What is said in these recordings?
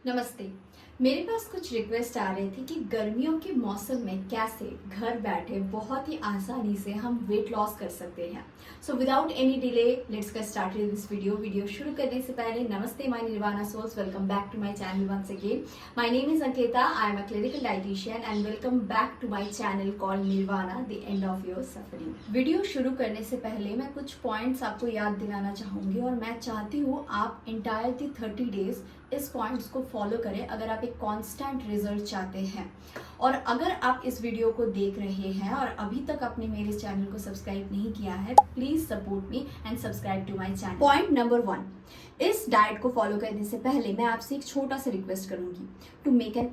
नमस्ते। मेरे पास कुछ रिक्वेस्ट आ रहे थे कि गर्मियों के मौसम में कैसे घर बैठे बहुत ही आसानी से हम वेट लॉस कर सकते हैं। So without any delay let's get started this video शुरू करने से पहले नमस्ते my Nirvana souls, welcome back to my channel once again. My name is Ankita, I am a clinical dietitian and welcome back to my channel called Nirvana, the end of your suffering. Video शुरू करने से पहले मैं कुछ पॉइंट्स आपको याद दिलाना चाहूंगी और मैं चाहती हूँ आप इंटायर दी 30 डेज इस पॉइंट्स को फॉलो करें अगर आप एक कांस्टेंट रिजल्ट चाहते हैं। और अगर आप इस वीडियो को देख रहे हैं और अभी तक आपने मेरे चैनल को सब्सक्राइब नहीं किया है, please support me and subscribe to my channel. Point number 1, इस डाइट को फॉलो करने से पहले मैं आपसे एक छोटा सा रिक्वेस्ट करूंगी to make an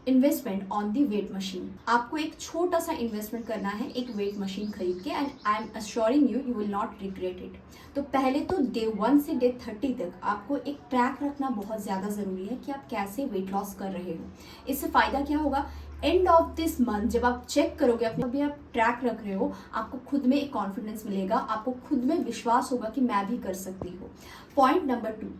investment on the weight machine. आपको एक छोटा सा इन्वेस्टमेंट करना है एक वेट मशीन खरीद के, and I am assuring you will not regret it. तो पहले तो डे 1 से डे 30 तक आपको एक ट्रैक रखना बहुत ज़्यादा ज़रूरी है कि आप कैसे वेट लॉस कर रहे हो। इससे फ़ायदा क्या होगा, एंड ऑफ दिस मंथ जब आप चेक करोगे अपने अभी आप ट्रैक रख रहे हो, आपको खुद में एक कॉन्फिडेंस मिलेगा, आपको खुद में विश्वास होगा कि मैं भी कर सकती हूँ। Point number 2,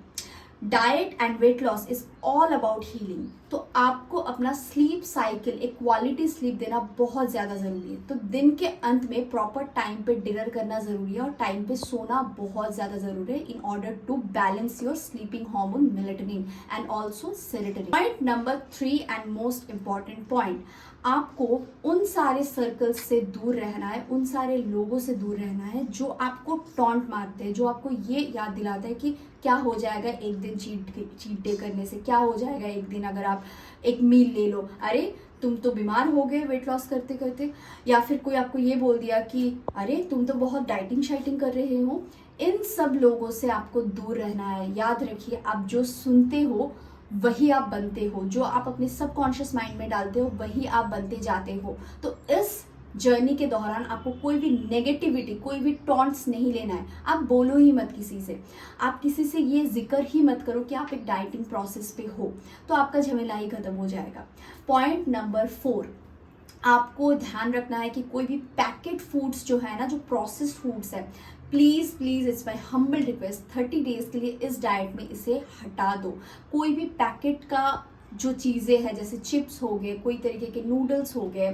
diet and weight loss is all about healing. तो आपको अपना स्लीप साइकिल, एक क्वालिटी स्लीप देना बहुत ज़्यादा ज़रूरी है। तो दिन के अंत में प्रॉपर टाइम पे डिनर करना ज़रूरी है और टाइम पे सोना बहुत ज़्यादा ज़रूरी है in order to balance your sleeping hormone melatonin and also serotonin. Point number 3 and most important point, आपको उन सारे सर्कल्स से दूर रहना है, उन सारे लोगों से दूर रहना है जो आपको टॉन्ट मारते हैं, जो आपको ये याद दिलाता है कि क्या हो जाएगा एक दिन चीट डे करने से, क्या हो जाएगा एक दिन अगर आप एक मील ले लो, अरे तुम तो बीमार हो गए वेट लॉस करते करते, या फिर कोई आपको ये बोल दिया कि अरे तुम तो बहुत डाइटिंग शाइटिंग कर रहे हो। इन सब लोगों से आपको दूर रहना है। याद रखिए, आप जो सुनते हो वही आप बनते हो, जो आप अपने सबकॉन्शियस माइंड में डालते हो वही आप बनते जाते हो। तो इस जर्नी के दौरान आपको कोई भी नेगेटिविटी, कोई भी टॉन्ट्स नहीं लेना है। आप बोलो ही मत किसी से, आप किसी से ये जिक्र ही मत करो कि आप एक डाइटिंग प्रोसेस पे हो, तो आपका झमेला ही खत्म हो जाएगा। पॉइंट नंबर 4, आपको ध्यान रखना है कि कोई भी पैकेट फूड्स जो है ना, जो प्रोसेस्ड फूड्स है, please it's my humble request 30 days के लिए इस डाइट में इसे हटा दो। कोई भी पैकेट का जो चीज़ें हैं जैसे चिप्स हो गए, कोई तरीके के नूडल्स हो गए,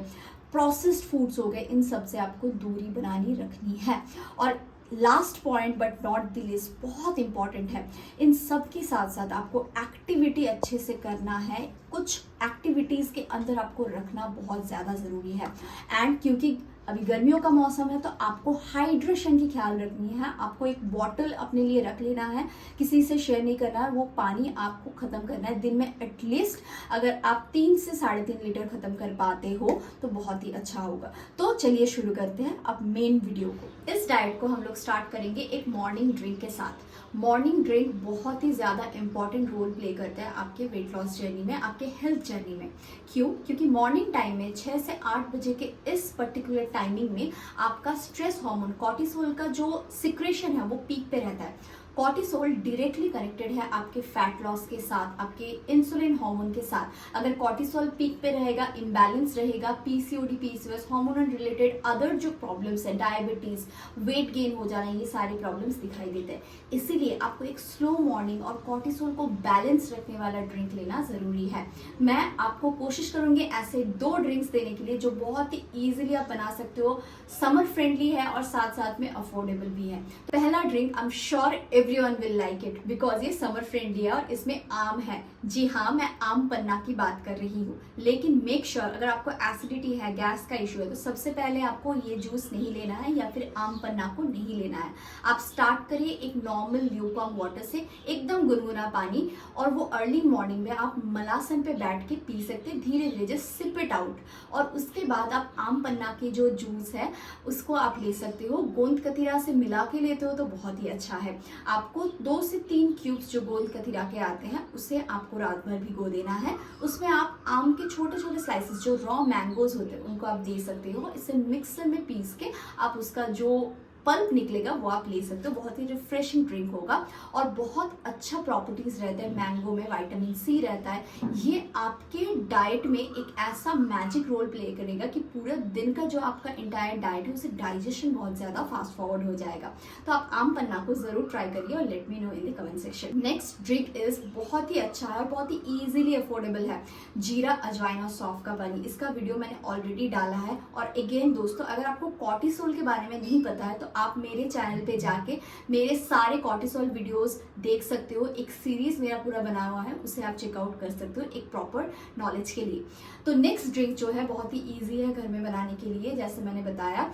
प्रोसेस्ड फूड्स हो गए, इन सब से आपको दूरी बनानी रखनी है। और last point but not the least, बहुत इंपॉर्टेंट है, इन सब के साथ साथ आपको एक्टिविटी अच्छे से करना है। कुछ एक्टिविटीज़ के अंदर आपको रखना बहुत ज़्यादा ज़रूरी है। एंड क्योंकि अभी गर्मियों का मौसम है तो आपको हाइड्रेशन की ख्याल रखनी है। आपको एक बॉटल अपने लिए रख लेना है, किसी से शेयर नहीं करना है, वो पानी आपको ख़त्म करना है दिन में एटलीस्ट। अगर आप 3 से 3.5 लीटर ख़त्म कर पाते हो तो बहुत ही अच्छा होगा। तो चलिए शुरू करते हैं अब मेन वीडियो को। इस डाइट को हम लोग स्टार्ट करेंगे एक मॉर्निंग ड्रिंक के साथ। मॉर्निंग ड्रिंक बहुत ही ज़्यादा इंपॉर्टेंट रोल प्ले करता है आपके वेट लॉस जर्नी में, आपके हेल्थ जर्नी में। क्यों? क्योंकि मॉर्निंग टाइम में 6 से 8 बजे के इस पर्टिकुलर टाइमिंग में आपका स्ट्रेस हार्मोन कॉर्टिसोल का जो सिक्रेशन है वो पीक पे रहता है। कॉर्टिसोल डायरेक्टली कनेक्टेड है आपके फैट लॉस के साथ, आपके इंसुलिन हार्मोन के साथ। अगर कॉर्टिसोल पीक पे रहेगा, इम्बैलेंस रहेगा, PCOD, PCOS, hormone related other जो प्रॉब्लम्स है, डायबिटीज, वेट गेन हो जाना, ये सारे प्रॉब्लम्स दिखाई देते हैं। इसीलिए आपको एक स्लो मॉर्निंग और कॉर्टिसोल को बैलेंस रखने वाला ड्रिंक लेना जरूरी है। मैं आपको कोशिश करूंगी ऐसे 2 ड्रिंक्स देने के लिए जो बहुत ही ईजिली आप बना सकते हो, समर फ्रेंडली है और साथ साथ में अफोर्डेबल भी है। पहला drink I am sure everyone will like it because ये समर फ्रेंडली है और इसमें आम है। जी हाँ, मैं आम पन्ना की बात कर रही हूँ। लेकिन मेक श्योर अगर आपको एसिडिटी है, गैस का इशू है, तो सबसे पहले आपको ये जूस नहीं लेना है या फिर आम पन्ना को नहीं लेना है। आप स्टार्ट करिए एक नॉर्मल ल्यूकवार्म वाटर से, एकदम गुनगुना पानी, और वो अर्ली मॉर्निंग में आप मलासन पे बैठ के पी सकते हैं, धीरे धीरे जस्ट सिप इट आउट। और उसके बाद आप आम पन्ना की जो जूस है उसको आप ले सकते हो, गोंद कतीरा से मिला के लेते हो तो बहुत ही अच्छा है। आपको 2 से 3 क्यूब्स जो गोंद कतीरा के आते हैं उसे आपको रात भर भिगो देना है। उसमें आप आम के छोटे छोटे स्लाइसेस जो रॉ मैंगोज होते हैं उनको आप दे सकते हो। इसे मिक्सर में पीस के आप उसका जो पल्प निकलेगा वो आप ले सकते हो। बहुत ही रिफ्रेशिंग ड्रिंक होगा और बहुत अच्छा प्रॉपर्टीज रहता है मैंगो में, विटामिन सी रहता है। ये आपके डाइट में एक ऐसा मैजिक रोल प्ले करेगा कि पूरे दिन का जो आपका इंटायर डाइट है उसे डाइजेशन बहुत ज्यादा फास्ट फॉरवर्ड हो जाएगा। तो आप आम पन्ना को जरूर ट्राई करिए और let me know in the comment section. Next drink is बहुत ही अच्छा है और बहुत ही इजीली अफोर्डेबल है, जीरा अजवाइन और सौंफ का पानी। इसका वीडियो मैंने ऑलरेडी डाला है। और अगेन दोस्तों, अगर आपको कॉर्टिसोल के बारे में नहीं पता है तो आप मेरे चैनल पे जाके मेरे सारे कॉर्टिसोल वीडियोस देख सकते हो। एक सीरीज मेरा पूरा बना हुआ है, उसे आप चेकआउट कर सकते हो एक प्रॉपर नॉलेज के लिए। तो नेक्स्ट ड्रिंक जो है बहुत ही ईजी है घर में बनाने के लिए, जैसे मैंने बताया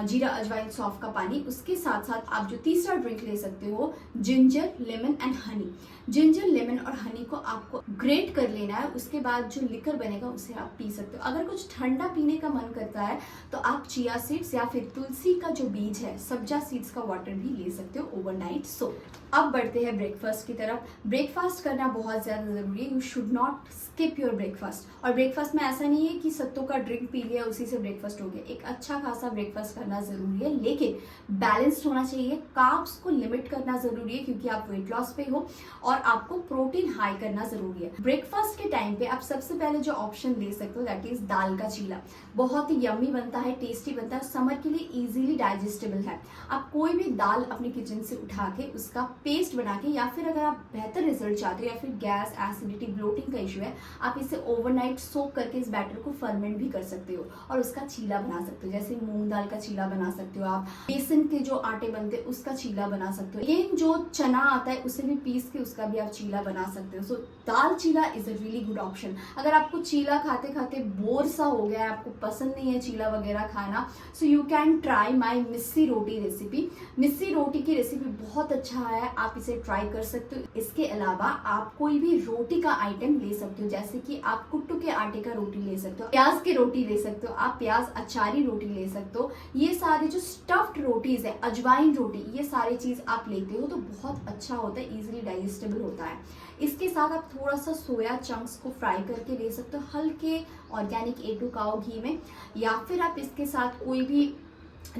जीरा अजवाइन सौंफ का पानी। उसके साथ साथ आप जो तीसरा ड्रिंक ले सकते हो, ginger lemon and honey. Ginger lemon और हनी को आपको ग्रेट कर लेना है, उसके बाद जो लिकर बनेगा उसे आप पी सकते हो। अगर कुछ ठंडा पीने का मन करता है तो आप चिया सीड्स या फिर तुलसी का जो बीज है, सब्जा सीड्स का वाटर भी ले सकते हो ओवरनाइट सोक। अब बढ़ते हैं ब्रेकफास्ट की तरफ। ब्रेकफास्ट करना बहुत ज्यादा जरूरी है, you should not skip your breakfast. और ब्रेकफास्ट में ऐसा नहीं है कि सत्तू का ड्रिंक पी लिया उसी से ब्रेकफास्ट हो गया। एक अच्छा खासा ब्रेकफास्ट करना जरूरी है, लेकिन बैलेंस्ड होना चाहिए। कार्ब्स को लिमिट करना जरूरी है क्योंकि आप वेट लॉस पे हो, और आपको प्रोटीन हाई करना जरूरी है। ब्रेकफास्ट के टाइम पे आप सबसे पहले जो ऑप्शन ले सकते हो दैट इज दाल का चीला। बहुत ही यम्मी बनता है, टेस्टी बनता है, समर के लिए इजीली डाइजेस्टेबल है। आप कोई भी दाल अपने किचन से उठा के उसका पेस्ट बना के, या फिर अगर आप बेहतर रिजल्ट चाहते हो या फिर गैस एसिडिटी ब्लोटिंग का इशू है, आप इसे ओवरनाइट सोक करके इस बैटर को फर्मेंट भी कर सकते हो और उसका चीला बना सकते हो। जैसे मूंग दाल का चीला बना सकते हो आप, बेसन के जो आटे बनते हैं उसका चीला बना सकते हो। ये जो चना आता है उसे भी पीस के उसका भी आप चीला बना सकते हो। So dal cheela is a really good option. अगर आपको चीला खाते खाते बोर सा हो गया है, आपको पसंद नहीं है चीला वगैरह खाना, so you can try my missi roti recipe. Missi roti की रेसिपी बहुत अच्छा है, आप इसे ट्राई कर सकते हो। इसके अलावा आप कोई भी रोटी का आइटम ले सकते हो, जैसे कि आप कुट्टू के आटे का रोटी ले सकते हो, प्याज की रोटी ले सकते हो, आप प्याज अचारी रोटी ले सकते हो। ये सारे जो स्टफ्ड रोटीज है, अजवाइन रोटी, ये सारी चीज आप लेते हो तो बहुत अच्छा होता है, इजीली डाइजेस्टेबल होता है। इसके साथ आप थोड़ा सा सोया चंक्स को फ्राई करके ले सकते हो हल्के ऑर्गेनिक A2 काऊ घी में, या फिर आप इसके साथ कोई भी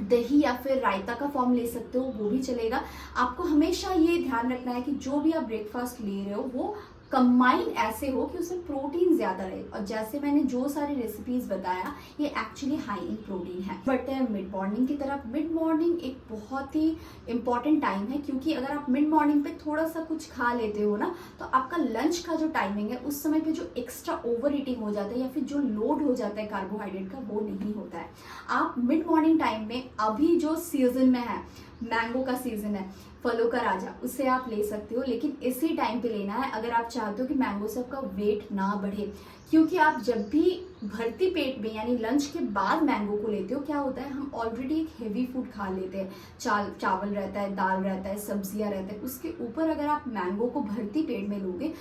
दही या फिर रायता का फॉर्म ले सकते हो, वो भी चलेगा। आपको हमेशा ये ध्यान रखना है कि जो भी आप ब्रेकफास्ट ले रहे हो वो कंबाइन ऐसे हो कि उसमें प्रोटीन ज्यादा रहे। और जैसे मैंने जो सारी रेसिपीज बताया ये एक्चुअली हाई इन प्रोटीन है। बढ़ते हैं मिड मॉर्निंग की तरफ। मिड मॉर्निंग एक बहुत ही इंपॉर्टेंट टाइम है, क्योंकि अगर आप मिड मॉर्निंग पे थोड़ा सा कुछ खा लेते हो ना, तो आपका लंच का जो टाइमिंग है उस समय पे जो एक्स्ट्रा ओवर ईटिंग हो जाता है या फिर जो लोड हो जाता है कार्बोहाइड्रेट का, वो नहीं होता है। आप मिड मॉर्निंग टाइम में, अभी जो सीजन में है, मैंगो का सीजन है, फलों का राजा, उसे आप ले सकते हो, लेकिन इसी टाइम पे लेना है अगर आप चाहते हो कि मैंगो से आपका वेट ना बढ़े। क्योंकि आप जब भी भरती पेट में यानी लंच के बाद मैंगो को लेते हो, क्या होता है, हम ऑलरेडी एक हेवी फूड खा लेते हैं, चावल रहता है, दाल रहता है, सब्जियां रहता है, उसके ऊपर अगर आप मैंगो को भरती पेट में लोगे,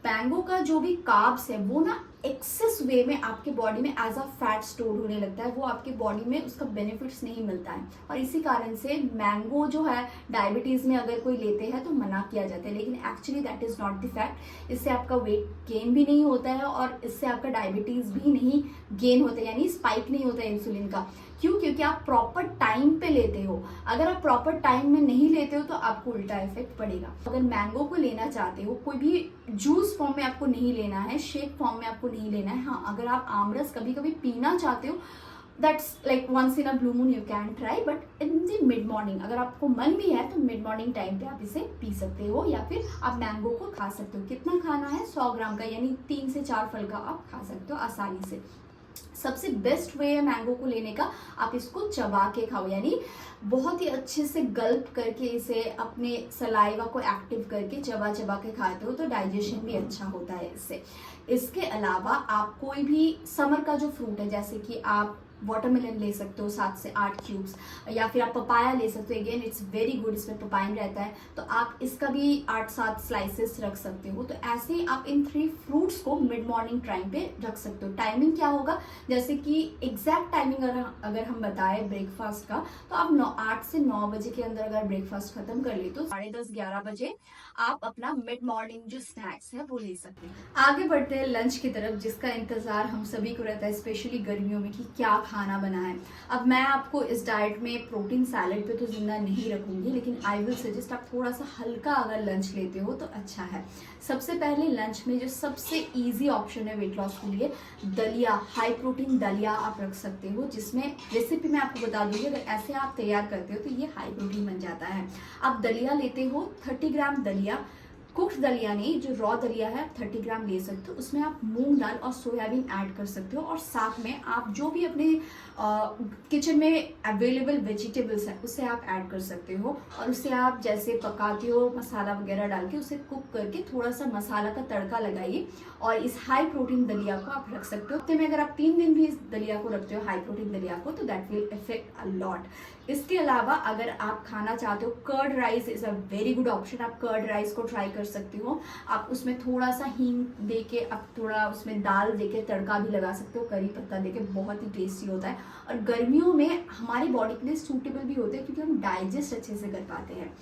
मैंगो का जो भी कार्ब्स है वो ना एक्सेस वे में आपके बॉडी में एज अ फैट स्टोर होने लगता है, वो आपके बॉडी में उसका बेनिफिट्स नहीं मिलता है। और इसी कारण से मैंगो जो है डायबिटीज में अगर कोई लेते हैं तो मना किया जाता है, लेकिन actually that is not the fact. इससे आपका वेट गेन भी नहीं होता है और इससे आपका डायबिटीज भी नहीं गेन होता है, यानी स्पाइक नहीं होता है इंसुलिन का। क्यों? क्योंकि आप प्रॉपर टाइम पे लेते हो। अगर आप प्रॉपर टाइम में नहीं लेते हो तो आपको उल्टा इफेक्ट पड़ेगा। अगर मैंगो को लेना चाहते हो, कोई भी जूस फॉर्म में आपको नहीं लेना है, शेक फॉर्म में आपको नहीं लेना है। हाँ, अगर आप आमरस कभी कभी पीना चाहते हो, that's like once in a blue moon you can try, but in the mid morning अगर आपको मन भी है तो मिड मॉर्निंग टाइम पे आप इसे पी सकते हो, या फिर आप मैंगो को खा सकते हो। कितना खाना है? 100 ग्राम का, यानी 3 से 4 फल का आप खा सकते हो आसानी से। सबसे बेस्ट वे है मैंगो को लेने का, आप इसको चबा के खाओ, यानी बहुत ही अच्छे से गल्प करके इसे अपने सलाइवा को एक्टिव करके चबा चबा के खाते हो तो डाइजेशन भी अच्छा होता है इससे। इसके अलावा आप कोई भी समर का जो फ्रूट है, जैसे कि आप वाटरमेलन ले सकते हो 7 से 8 क्यूब्स, या फिर आप पपाया ले सकते हो, अगेन इट्स वेरी गुड, इसमें पपाइन रहता है, तो आप इसका भी 8-7 स्लाइसेस रख सकते हो। तो ऐसे ही आप इन 3 फ्रूट्स को मिड मॉर्निंग टाइम पे रख सकते हो। टाइमिंग क्या होगा, जैसे कि एग्जैक्ट टाइमिंग अगर हम बताएं ब्रेकफास्ट का, तो आप 8 से 9 बजे के अंदर अगर ब्रेकफास्ट खत्म कर ले तो 10:30-11 बजे आप अपना मिड मॉर्निंग जो स्नैक्स है वो ले सकते हैं। आगे बढ़ते हैं लंच की तरफ, जिसका इंतजार हम सभी को रहता है, स्पेशली गर्मियों में, कि क्या खाना बना है। अब मैं आपको इस डाइट में प्रोटीन सैलेड पे तो जिंदा नहीं रखूंगी, लेकिन आई विल सजेस्ट आप थोड़ा सा हल्का अगर लंच लेते हो तो अच्छा है। सबसे पहले लंच में जो सबसे इजी ऑप्शन है वेट लॉस के लिए, दलिया, हाई प्रोटीन दलिया आप रख सकते हो, जिसमें रेसिपी मैं आपको बता दूंगी। अगर ऐसे आप तैयार करते हो तो ये हाई प्रोटीन बन जाता है। आप दलिया लेते हो 30 ग्राम दलिया, कुक्ड दलिया नहीं, जो रॉ दलिया है 30 ग्राम ले सकते हो। उसमें आप मूंग दाल और सोयाबीन ऐड कर सकते हो, और साथ में आप जो भी अपने किचन में अवेलेबल वेजिटेबल्स है उसे आप ऐड कर सकते हो, और उसे आप जैसे पकाते हो मसाला वगैरह डाल के उसे कुक करके थोड़ा सा मसाला का तड़का लगाइए, और इस हाई प्रोटीन दलिया को आप रख सकते हो। हफ्ते में अगर आप 3 दिन भी इस दलिया को रखते हो, हाई प्रोटीन दलिया को, तो that will affect a lot. इसके अलावा अगर आप खाना चाहते हो, curd rice is a very good option. आप कर्ड राइस को ट्राई कर सकते हो। आप उसमें थोड़ा सा हींग देके, आप थोड़ा उसमें दाल देके तड़का भी लगा सकते हो, करी पत्ता देके, बहुत ही टेस्टी होता है, और गर्मियों में हमारी बॉडी के लिए सूटेबल भी होते हैं क्योंकि हम डाइजेस्ट अच्छे से कर पाते हैं।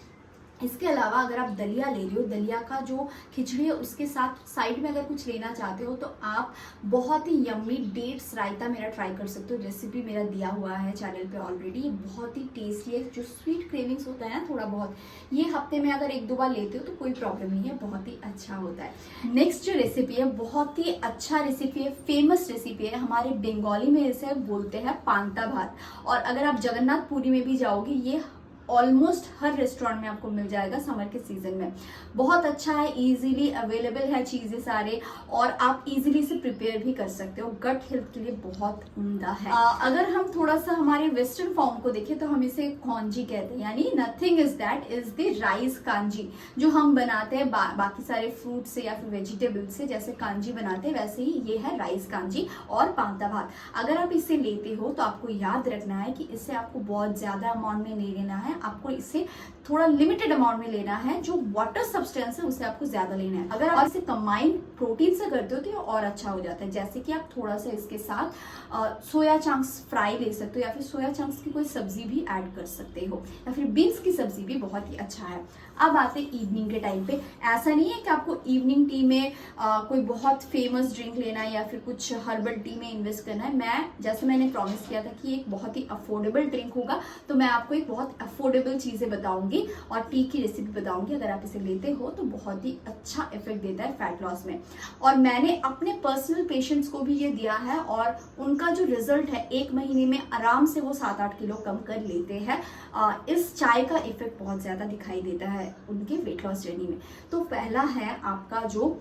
इसके अलावा अगर आप दलिया ले रहे हो, दलिया का जो खिचड़ी है उसके साथ साइड में अगर कुछ लेना चाहते हो, तो आप बहुत ही यम्मी डेट्स रायता मेरा ट्राई कर सकते हो। रेसिपी मेरा दिया हुआ है चैनल पे ऑलरेडी। ये बहुत ही टेस्टी है। जो स्वीट क्रेविंग्स होता है ना थोड़ा बहुत, ये हफ्ते में अगर 1-2 बार लेते हो तो कोई प्रॉब्लम नहीं है, बहुत ही अच्छा होता है। नेक्स्ट जो रेसिपी है बहुत ही अच्छा रेसिपी है, फेमस रेसिपी है। हमारे बंगाली में इसे बोलते हैं पांता भात, और अगर आप जगन्नाथपुरी में भी जाओगे, ये ऑलमोस्ट हर रेस्टोरेंट में आपको मिल जाएगा समर के सीजन में। बहुत अच्छा है, इजीली अवेलेबल है चीजें सारे, और आप इजीली से प्रिपेयर भी कर सकते हो। गट हेल्थ के लिए बहुत उम्दा है। अगर हम थोड़ा सा हमारे वेस्टर्न फॉर्म को देखें तो हम इसे कॉन्जी कहते हैं, यानी nothing is that is the rice kanji, जो हम बनाते हैं बाकी सारे फ्रूट से या फिर वेजिटेबल से। जैसे कांजी बनाते हैं वैसे ही ये है राइस कांजी और पांता भात। अगर आप इसे लेते हो तो आपको याद रखना है कि इसे आपको बहुत ज्यादा अमाउंट में नहीं लेना है, आपको इसे थोड़ा लिमिटेड अमाउंट में लेना है। जो वाटर सब्सटेंस है उसे आपको ज्यादा लेना है। अगर आप इसे कंबाइन प्रोटीन से करते हो तो ये और अच्छा हो जाता है। जैसे कि आप थोड़ा सा इसके साथ सोया चंक्स फ्राई ले सकते हो, या फिर सोया चंक्स की कोई सब्जी भी ऐड कर सकते हो, या फिर बीन्स की सब्जी भी बहुत ही अच्छा है। अब आते इवनिंग के टाइम पे। ऐसा नहीं है कि आपको इवनिंग टी में कोई बहुत फेमस ड्रिंक लेना है या फिर कुछ हर्बल टी में इन्वेस्ट करना है। जैसे मैंने प्रॉमिस किया था कि एक बहुत ही अफोर्डेबल ड्रिंक होगा, तो मैं आपको एक बहुत अफोर्डेबल चीजें बताऊंगी और टी की रेसिपी बताऊंगी। अगर आप इसे लेते हो तो बहुत ही अच्छा इफेक्ट देता है फैट लॉस में, और मैंने अपने पर्सनल पेशेंट्स को भी ये दिया है, और उनका जो रिजल्ट है 1 महीने में आराम से वो 7-8 किलो कम कर लेते हैं। इस चाय का इफेक्ट बहुत ज्यादा दिखाई देता है उनके वेट लॉस जर्नी में। तो पहला है आपका जो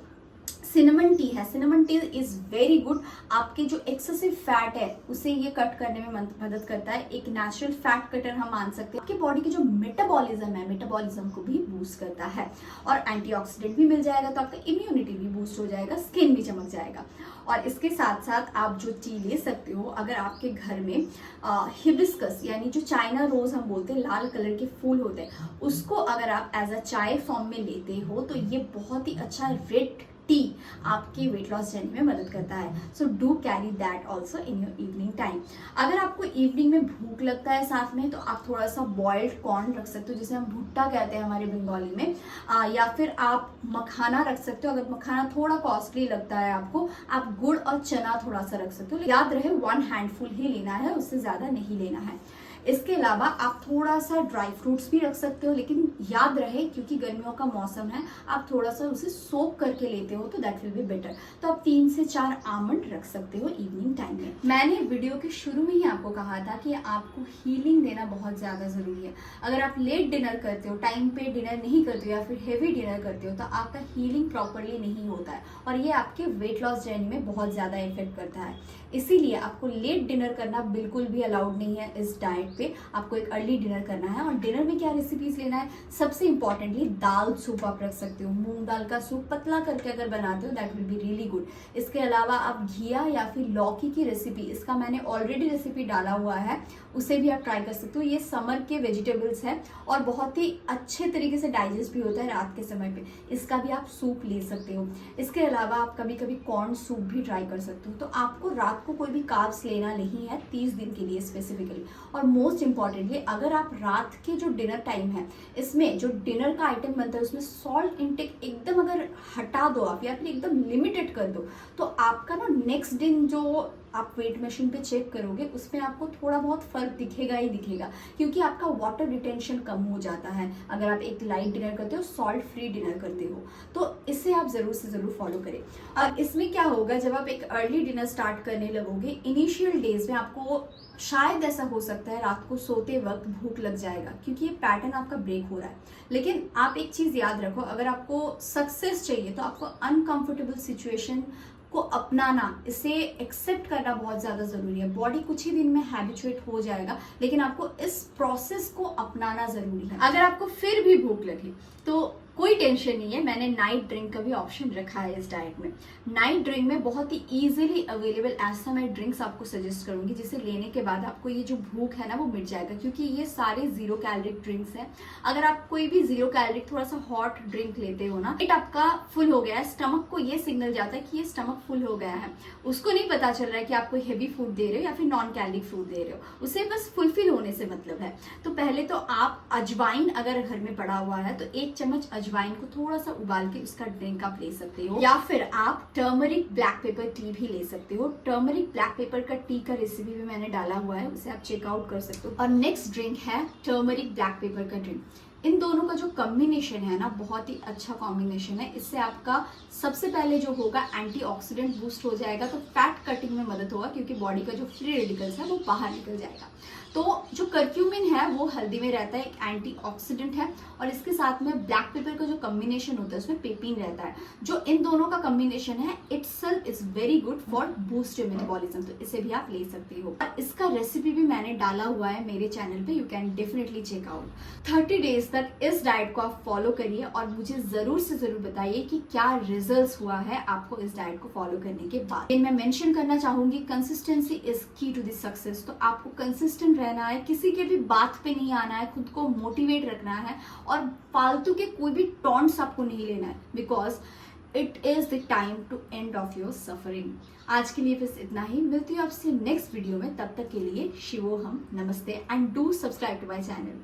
सिनेमन टी है। Cinnamon T is very good. आपके जो एक्सेसिव फैट है उसे ये कट करने में मदद करता है। एक नेचुरल फैट कटर हम मान सकते हैं। आपके बॉडी की जो मेटाबॉलिज्म है, मेटाबॉलिज्म को भी बूस्ट करता है, और एंटीऑक्सीडेंट भी मिल जाएगा, तो आपका इम्यूनिटी भी बूस्ट हो जाएगा, स्किन भी चमक जाएगा। और इसके साथ साथ आप जो टी ले सकते हो, अगर आपके घर में हिबिस्कस यानी जो चाइना रोज हम बोलते हैं, लाल कलर के फूल होते हैं, उसको अगर आप एज अ चाय फॉर्म में लेते हो तो ये बहुत ही अच्छा रेड टी आपके वेट लॉस जर्नी में मदद करता है। So do carry that also in your evening time. अगर आपको इवनिंग में भूख लगता है साथ में, तो आप थोड़ा सा बॉइल्ड कॉर्न रख सकते हो, जिसे हम भुट्टा कहते हैं हमारे बंगाली में, या फिर आप मखाना रख सकते हो। अगर मखाना थोड़ा कॉस्टली लगता है आपको, आप गुड़ और चना थोड़ा सा रख सकते हो। याद रहे 1 हैंडफुल ही लेना है, उससे ज्यादा नहीं लेना है। इसके अलावा आप थोड़ा सा ड्राई फ्रूट्स भी रख सकते हो, लेकिन याद रहे क्योंकि गर्मियों का मौसम है, आप थोड़ा सा उसे सोक करके लेते हो तो दैट विल बी बेटर। तो आप 3 से 4 आमंड रख सकते हो इवनिंग टाइम में। मैंने वीडियो के शुरू में ही आपको कहा था कि आपको हीलिंग देना बहुत ज्यादा जरूरी है। अगर आप लेट डिनर करते हो, टाइम पे डिनर नहीं करते हो, या फिर हेवी डिनर करते हो, तो आपका हीलिंग प्रॉपरली नहीं होता है, और ये आपके वेट लॉस जर्नी में बहुत ज्यादा इफेक्ट करता है। इसीलिए आपको लेट डिनर करना बिल्कुल भी अलाउड नहीं है इस डाइट पे। आपको एक अर्ली डिनर करना है। और डिनर में क्या रेसिपीज लेना है, सबसे इंपॉर्टेंटली दाल सूप आप रख सकते हो। मूंग दाल का सूप पतला करके अगर बनाते हो that will be really good. इसके अलावा आप घिया या फिर लौकी की रेसिपी, इसका मैंने ऑलरेडी रेसिपी डाला हुआ है, उसे भी आप ट्राई कर सकते हो। ये समर के वेजिटेबल्स है और बहुत ही अच्छे तरीके से डाइजेस्ट भी होता है रात के समय पे। इसका भी आप सूप ले सकते हो। इसके अलावा आप कभी कभी कॉर्न सूप भी ट्राई कर सकते हो। तो आपको रात को कोई भी कार्ब्स लेना नहीं है 30 दिन के लिए स्पेसिफिकली। और मोस्ट इंपॉर्टेंटली, अगर आप रात के जो डिनर टाइम है, इसमें जो डिनर का आइटम बनता है उसमें सॉल्ट इंटेक एकदम अगर हटा दो आप, या फिर एकदम लिमिटेड कर दो, तो आपका ना नेक्स्ट दिन जो आप वेट मशीन पे चेक करोगे उसमें आपको थोड़ा बहुत फर्क दिखेगा ही दिखेगा, क्योंकि आपका वाटर रिटेंशन कम हो जाता है अगर आप एक लाइट डिनर करते हो, सॉल्ट फ्री डिनर करते हो। तो इसे आप जरूर से जरूर फॉलो करें। अब इसमें क्या होगा, जब आप एक अर्ली डिनर स्टार्ट करने लगोगे, इनिशियल डेज में आपको शायद ऐसा हो सकता है रात को सोते वक्त भूख लग जाएगा, क्योंकि ये पैटर्न आपका ब्रेक हो रहा है। लेकिन आप एक चीज याद रखो, अगर आपको सक्सेस चाहिए तो आपको अनकंफर्टेबल सिचुएशन को अपनाना, इसे एक्सेप्ट करना बहुत ज्यादा जरूरी है। बॉडी कुछ ही दिन में हैबिचुएट हो जाएगा, लेकिन आपको इस प्रोसेस को अपनाना जरूरी है। अगर आपको फिर भी भूख लगे तो कोई टेंशन नहीं है, मैंने नाइट ड्रिंक का भी ऑप्शन रखा है इस डाइट में। नाइट ड्रिंक में बहुत ही इजीली अवेलेबल ऐसा मैं ड्रिंक्स आपको सजेस्ट करूंगी जिसे लेने के बाद आपको ये जो भूख है ना वो मिट जाएगा, क्योंकि ये सारे 0 कैलोरिक ड्रिंक्स हैं। अगर आप कोई भी 0 कैलोरिक थोड़ा सा हॉट ड्रिंक लेते हो ना, पेट आपका फुल हो गया है, स्टमक को ये सिग्नल जाता है कि ये स्टमक फुल हो गया है। उसको नहीं पता चल रहा है कि आप कोई हेवी फूड दे रहे हो या फिर नॉन कैलोरिक फूड दे रहे हो, उसे बस फुलफिल होने से मतलब है। तो पहले तो आप अजवाइन अगर घर में पड़ा हुआ है तो 1 चम्मच अजवाइन को थोड़ा सा उबाल के उसका ड्रिंक आप ले सकते हो, या फिर आप टर्मरिक ब्लैक पेपर टी भी ले सकते हो। टर्मरिक ब्लैक पेपर का टी का रेसिपी भी मैंने डाला हुआ है, उसे आप चेकआउट कर सकते हो। और नेक्स्ट ड्रिंक है टर्मरिक ब्लैक पेपर का ड्रिंक। इन दोनों का जो कॉम्बिनेशन है ना बहुत ही अच्छा कॉम्बिनेशन है। इससे आपका सबसे पहले जो होगा एंटीऑक्सीडेंट बूस्ट हो जाएगा, तो फैट कटिंग में मदद होगा, क्योंकि बॉडी का जो फ्री रेडिकल्स है वो बाहर निकल जाएगा। तो जो कर्क्यूमिन है वो हल्दी में रहता है, एक एंटीऑक्सीडेंट है, और इसके साथ में ब्लैक पेपर का जो कॉम्बिनेशन होता है उसमें पेपिन रहता है। जो इन दोनों का कॉम्बिनेशन है itself is very good for boost your metabolism, तो इसे भी आप ले सकते हो। और इसका रेसिपी भी मैंने डाला हुआ है मेरे चैनल पे, you can definitely check out. 30 days तक इस डाइट को आप फॉलो करिए और मुझे जरूर से जरूर बताइए कि क्या रिजल्ट्स हुआ है आपको इस डाइट को फॉलो करने के बाद। मैं मेंशन करना चाहूंगी कंसिस्टेंसी इज की टू द सक्सेस। तो आपको कंसिस्टेंट रहना है, किसी के भी बात पे नहीं आना है, खुद को मोटिवेट रखना है, और फालतू के कोई भी टॉन्ट्स आपको नहीं लेना है, because it is the time to end of your suffering. आज के लिए बस इतना ही, मिलती हूँ आपसे नेक्स्ट वीडियो में। तब तक के लिए शिवोहम, नमस्ते, and do subscribe to my channel.